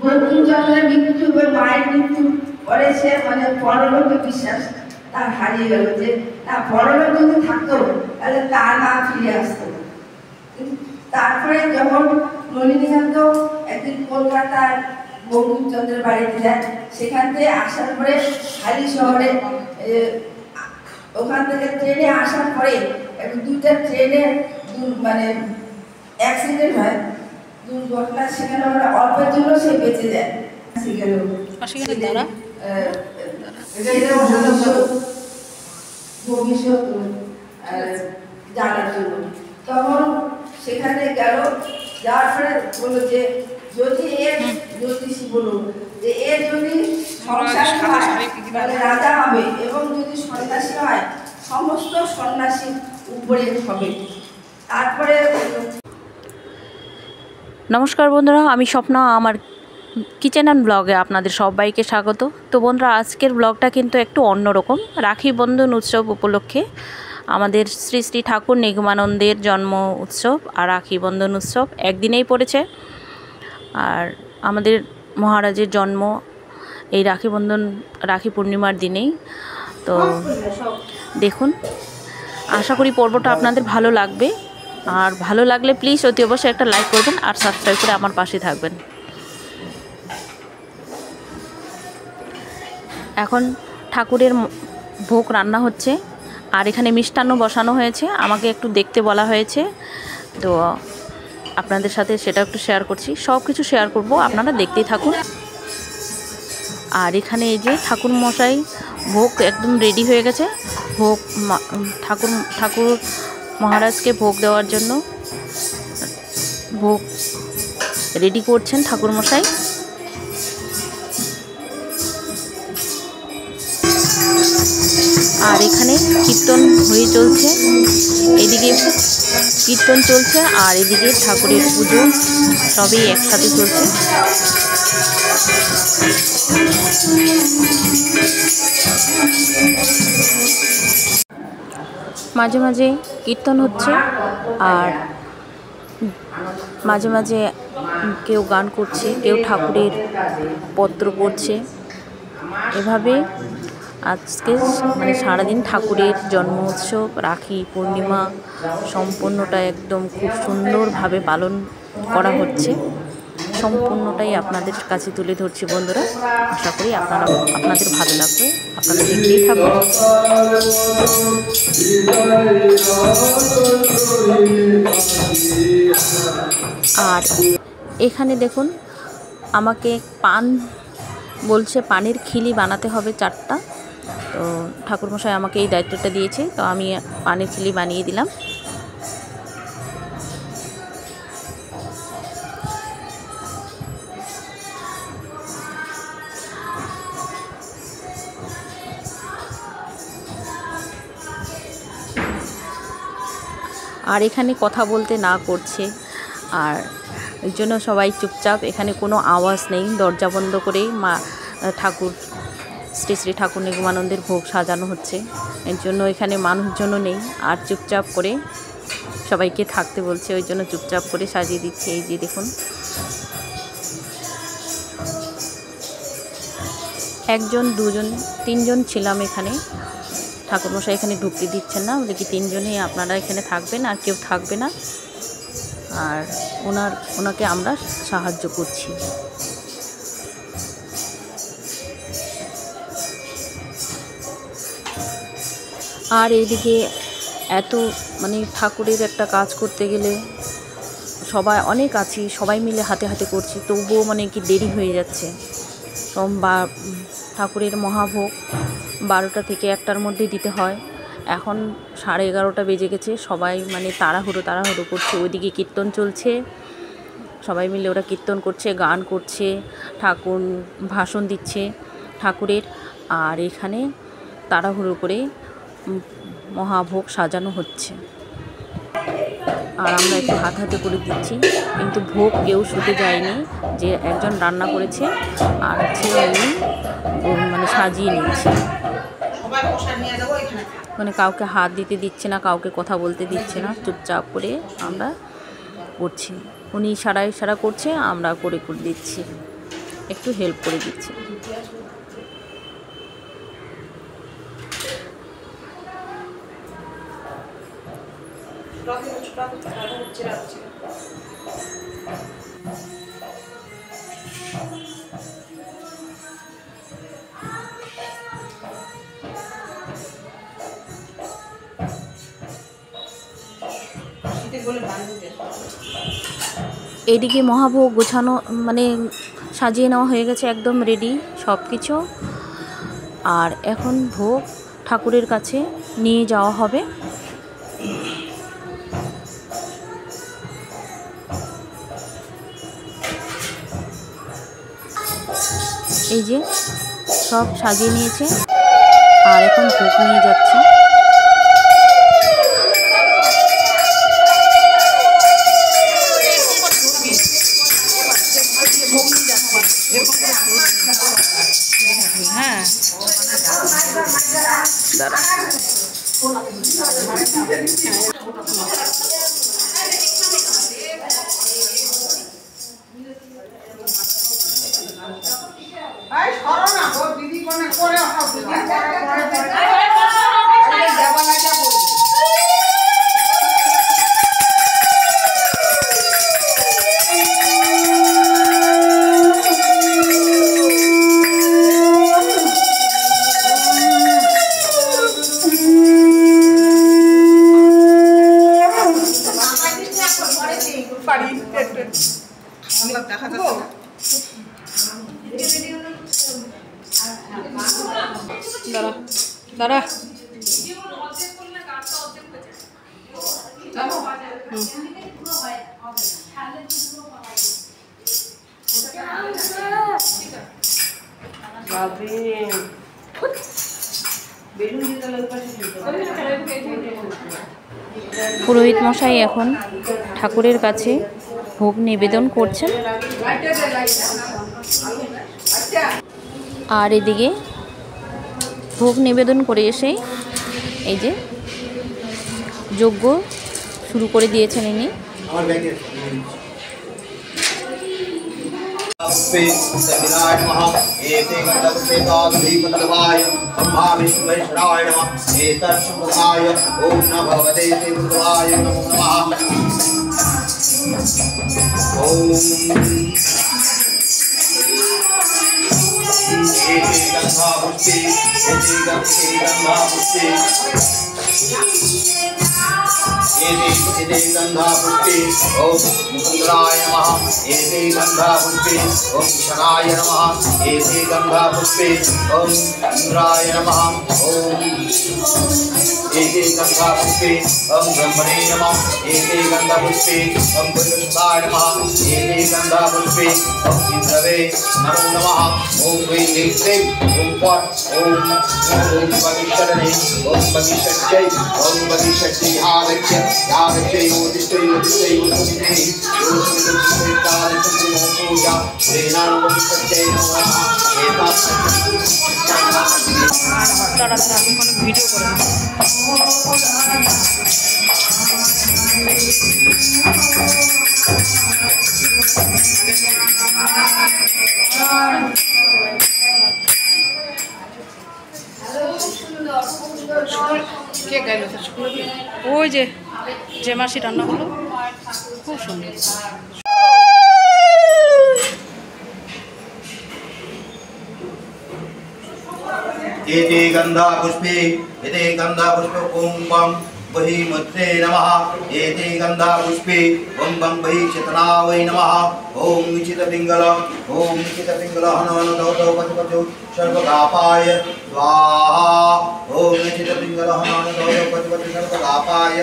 বঙ্কিমচন্দ্রের মৃত্যু বা মায়ের মৃত্যু পরে সে মানে পরলোকে বিশ্বাস তার হারিয়ে গেল, যে না পরলোক যদি থাকতো তাহলে তার মা ফিরে আসতো। তারপরে যখন নলিনীকান্ত একদিন কলকাতার বঙ্কিমচন্দ্রের বাড়িতে যায়, সেখান থেকে আসার পরে হালি শহরে ওখান থেকে ট্রেনে আসার পরে দুইটা ট্রেনে মানে অ্যাক্সিডেন্ট হয়, দুর্ঘটনা, সেখানে আমরা অল্পের জন্য সে বেঁচে যায়। ভবিষ্যৎ জানার জন্য তখন সেখানে গেল, যাওয়ার পরে বললো যে যদি এর জ্যোতিষী বলল যে এর যদি সংসার হয় তাহলে রাজা হবে, এবং যদি সন্ন্যাসী হয় সমস্ত সন্ন্যাসীর উপরে হবে। তারপরে নমস্কার বন্ধুরা, আমি স্বপ্না, আমার কিচেন অ্যান্ড ব্লগে আপনাদের সবাইকে স্বাগত। তো বন্ধুরা, আজকের ব্লগটা কিন্তু একটু অন্যরকম। রাখি বন্ধন উৎসব উপলক্ষে আমাদের শ্রী শ্রী ঠাকুর নিগমানন্দের জন্ম উৎসব আর রাখি বন্ধন উৎসব একদিনেই পড়েছে। আর আমাদের মহারাজের জন্ম এই রাখি পূর্ণিমার দিনেই। তো দেখুন, আশা করি পর্বটা আপনাদের ভালো লাগবে। আর ভালো লাগলে প্লিজ অতি অবশ্যই একটা লাইক করবেন আর সাবস্ক্রাইব করে আমার পাশে থাকবেন। এখন ঠাকুরের ভোগ রান্না হচ্ছে, আর এখানে মিষ্টান্ন বসানো হয়েছে। আমাকে একটু দেখতে বলা হয়েছে, তো আপনাদের সাথে সেটা একটু শেয়ার করছি। সব কিছু শেয়ার করব, আপনারা দেখতেই থাকুন। আর এখানে এই যে ঠাকুর মশাই ভোগ একদম রেডি হয়ে গেছে। ভোগ ঠাকুর মহারাজকে ভোগ দেওয়ার জন্য ভোগ রেডি করছেন ঠাকুর মশাই। আর এখানে কীর্তন হয়ে চলছে, এদিকে কীর্তন চলছে আর এদিকে ঠাকুরের পুজো, সবই একসাথে চলছে। মাঝে মাঝে কীর্তন হচ্ছে, আর মাঝে মাঝে কেউ গান করছে, কেউ ঠাকুরের পত্র পড়ছে। এভাবে আজকে মানে সারাদিন ঠাকুরের জন্ম উৎসব রাখি পূর্ণিমা সম্পূর্ণটা একদম খুব সুন্দরভাবে পালন করা হচ্ছে। সম্পূর্ণটাই আপনাদের কাছে তুলে ধরছি বন্ধুরা। আশা করি আপনাদের ভালো লাগবে, আপনারা দেখতেই থাকুন। আর এখানে দেখুন, আমাকে পান বলছে, পানের খিলি বানাতে হবে 4টা। তো ঠাকুরমশাই আমাকে এই দায়িত্বটা দিয়েছে, তো আমি পানের খিলি বানিয়ে দিলাম। আর এখানে কথা বলতে না করছে, আর এর জন্য সবাই চুপচাপ। এখানে কোনো আওয়াজ নেই, দরজা বন্ধ করেই শ্রী শ্রী ঠাকুর নিগমানন্দের ভোগ সাজানো হচ্ছে। এর জন্য এখানে মানুষজনও নেই, আর চুপচাপ করে সবাইকে থাকতে বলছে, ওই জন্য চুপচাপ করে সাজিয়ে দিচ্ছে। এই যে দেখুন, 1 জন 2 জন 3 জন ছিলাম এখানে। ঠাকুরমশাই এখানে ঢুকতে দিচ্ছেন না, বলে কি 3 জনই আপনারা এখানে থাকবেন, আর কেউ থাকবে না। আর ওনাকে আমরা সাহায্য করছি। আর এইদিকে এত মানে ঠাকুরের একটা কাজ করতে গেলে সবাই অনেক আছি, সবাই মিলে হাতে হাতে করছি, তবুও মানে কি দেরি হয়ে যাচ্ছে। ঠাকুরের মহাভোগ 12টা থেকে 1টার মধ্যে দিতে হয়। এখন 11:30 বেজে গেছে, সবাই মানে তাড়াহুড়ো করছে। ওইদিকে কীর্তন চলছে, সবাই মিলে ওরা কীর্তন করছে, গান করছে, ঠাকুর ভাষণ দিচ্ছে ঠাকুরের। আর এখানে তাড়াহুড়ো করে মহাভোগ সাজানো হচ্ছে। আর আমরা একটু হাতে করে দিচ্ছি, কিন্তু ভোগ কেউ শুতে যায়নি। যে একজন রান্না করেছে আর উনি মানে সাজিয়ে নিচ্ছে, মানে কাউকে হাত দিতে দিচ্ছে না, কাউকে কথা বলতে দিচ্ছে না, চুপচাপ করে আমরা করছি। উনি ইশারা করছে, আমরা করে দিচ্ছি, একটু হেল্প করে দিচ্ছি। এইদিকে মহাভোগ গোছানো মানে সাজিয়ে নেওয়া হয়ে গেছে, একদম রেডি সব কিছু। আর এখন ভোগ ঠাকুরের কাছে নিয়ে যাওয়া হবে। এই যে সব সাজিয়ে নিয়েছে আর এখন ভোগ নিয়ে যাচ্ছে। হ্যাঁ দাঁড়া দাঁড়া পুরোহিত মশাই এখন ঠাকুরের কাছে ভোগ নিবেদন করছেন। আর এদিকে ভোগ নিবেদন করে এসে এই যে যজ্ঞ শুরু করে দিয়েছেন ইনি। गंधा पुष्पे ओम मुकुंदराय नमः। एते गंधा पुष्पे ओम शनाय नमः। एते गंधा पुष्पे ओम इंद्राय नमः। ओम एते गंधा पुष्पे ओम ब्रह्मणे नमः। एते गंधा पुष्पे ओम पुरुषाय नमः। एते गंधा पुष्पे ओम इंद्रवे नमो नमः। ओम वैदेशे ओम पट ओम भविष्यणे ओम भविष्यच्चै ओम भविष्यच्चै आगच्छ आगच्छ योदिष्टै योदिष्टै योदिष्टै योदिष्टै तारिकं पूजा श्रीनाम भविष्यच्चै नमः। एता তারা আমি কোনো ভিডিও করে কে গাইল? ওই যে মাসি রান্না হলো, খুব সুন্দর। एते गंधा पुष्पे ओम बम बहि मुद्रे नमः। एते गंधा पुष्पे ओम बम बहि चितनावै नमः। ओम चितपिंगल हनन दौतो पतिपतो सर्वगापाय स्वाहा। ओम चितपिंगल हनन दौतो पतिपतो सर्वगापाय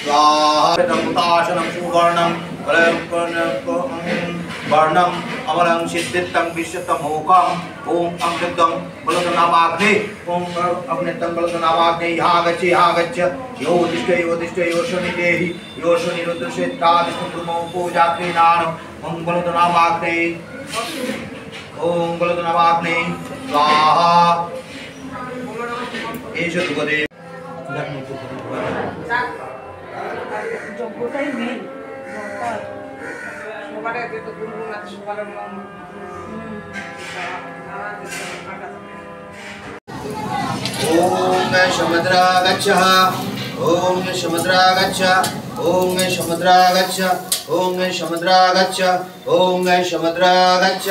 स्वाहा। तमुताशनं सुवर्णं वर्णम अमलं सिद्धितं विश्वतमोकम्। ओम अमृतं बलतनामाग्ने ओम अमृतं बलतनामाग्ने यहाँ गच्छ योदिष्ट योशनि देहि योशनि रुद्रशेत्रादिकुंकुमो पूजा क्रीणान ओम बलतनामाग्ने स्वाहा। एष दुर्गदेव যোগ্যতাই মেন দরকার। সকালে যেহেতু গুনগুন আছে সকালের মন ओम समुद्रा गच्छ ओम समुद्रा गच्छ ओम समुद्रा गच्छ ओम समुद्रा गच्छ ओम समुद्रा गच्छ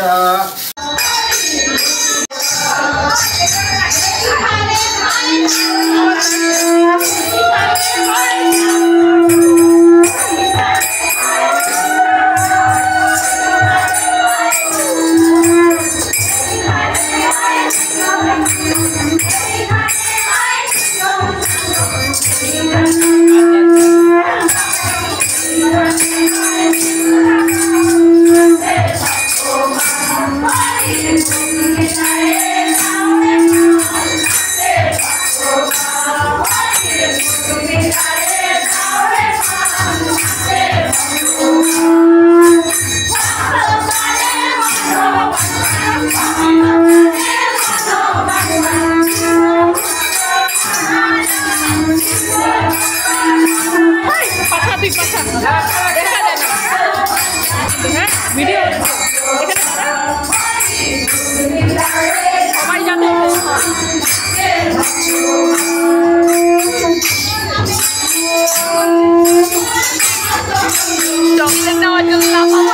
চকলেট নেওয়ার জন্য